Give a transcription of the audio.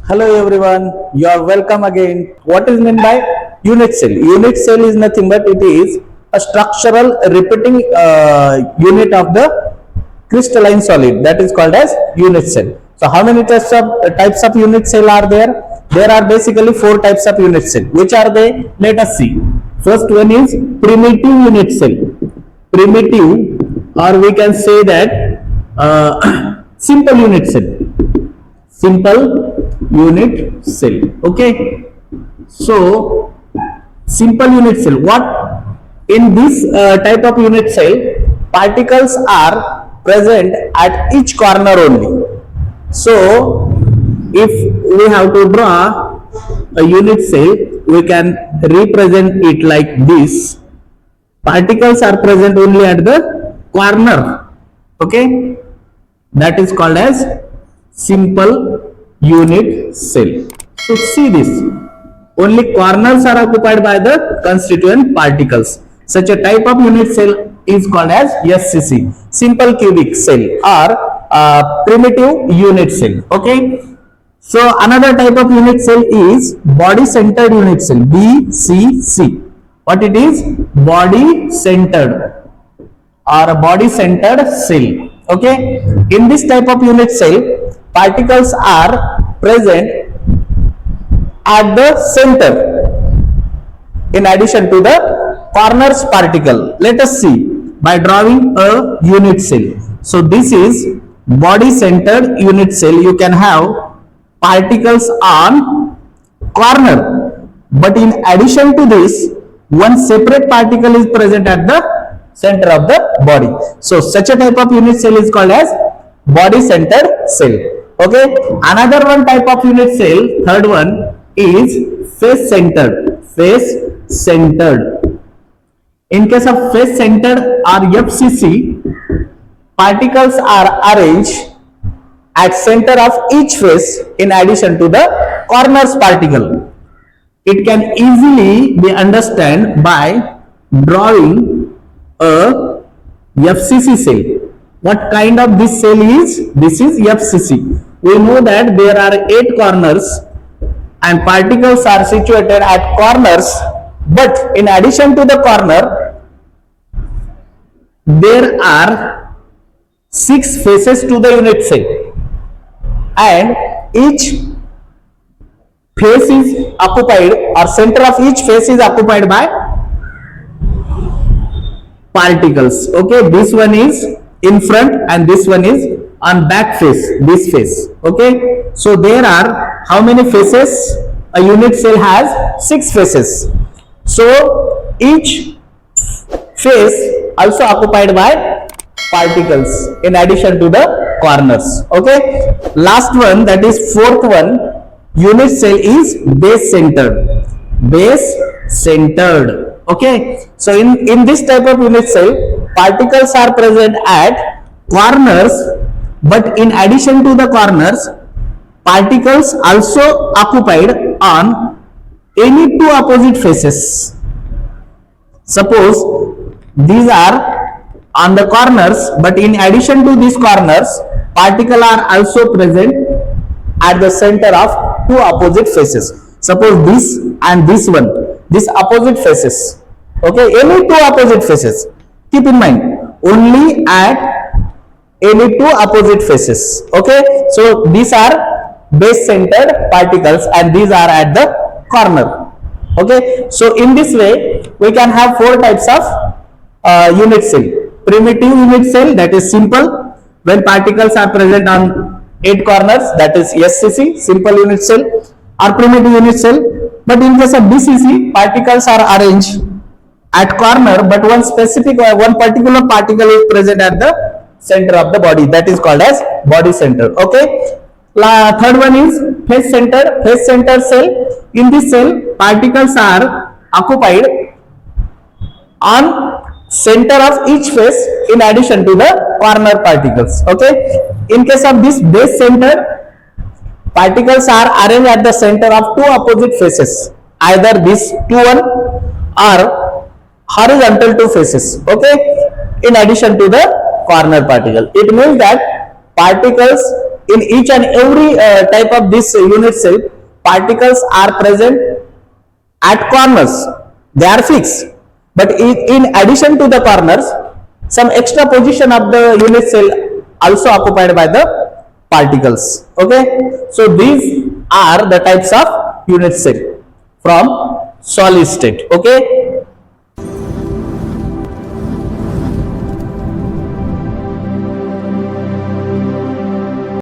Hello everyone, you are welcome again. What is meant by unit cell? Unit cell is nothing but it is a structural repeating unit of the crystalline solid, that is called as unit cell. So how many types of unit cell are there? There are basically four types of unit cell. Which are they? Let us see. First one is primitive unit cell. Primitive, or we can say that simple unit cell. Simple unit cell. Okay, so simple unit cell, what in this type of unit cell, particles are present at each corner only. So if we have to draw a unit cell, we can represent it like this. Particles are present only at the corner. Okay, that is called as simple unit cell. So see this, only corners are occupied by the constituent particles. Such a type of unit cell is called as SCC, simple cubic cell, or primitive unit cell. Okay, so another type of unit cell is body centered unit cell, BCC. What it is? Body centered or a body centered cell. Okay, in this type of unit cell, particles are present at the center in addition to the corners particle. Let us see by drawing a unit cell. So this is body centered unit cell. You can have particles on corner, but in addition to this, one separate particle is present at the center of the body. So such a type of unit cell is called as body centered cell. Okay, another one type of unit cell, third one is face centered. Face centered. In case of face centered or FCC, particles are arranged at center of each face in addition to the corners particle. It can easily be understood by drawing a FCC cell. What kind of this cell is? This is FCC. We know that there are 8 corners and particles are situated at corners, but in addition to the corner, there are 6 faces to the unit cell, and each face is occupied, or center of each face is occupied by particles. Okay, this one is in front and this one is on back face, this face. Okay, so there are how many faces? A unit cell has 6 faces. So each face also occupied by particles in addition to the corners. Okay, last one, that is fourth one, unit cell is base centered. Base centered. Okay, so in this type of unit cell, particles are present at corners, but in addition to the corners, particles also occupied on any 2 opposite faces. Suppose these are on the corners, but in addition to these corners, particles are also present at the center of 2 opposite faces. Suppose this and this one, these opposite faces. Okay, any 2 opposite faces. Keep in mind, only at any 2 opposite faces. Okay, so these are base centered particles and these are at the corner. Okay, so in this way we can have 4 types of unit cell. Primitive unit cell, that is simple, when particles are present on 8 corners, that is SCC, simple unit cell, or primitive unit cell. But in case of BCC, particles are arranged at corner, but one particular particle is present at the center of the body, that is called as body centered. Okay, third one is face centered. Face centered cell, in this cell particles are occupied on center of each face in addition to the corner particles. Okay, in case of this base centered, particles are arranged at the center of 2 opposite faces, either this 2 or horizontal 2 faces. Okay, in addition to the corner particle. It means that particles in each and every type of this unit cell, particles are present at corners. They are fixed, but in addition to the corners, some extra position of the unit cell also occupied by the particles. Okay, so these are the types of unit cell from solid state. Okay,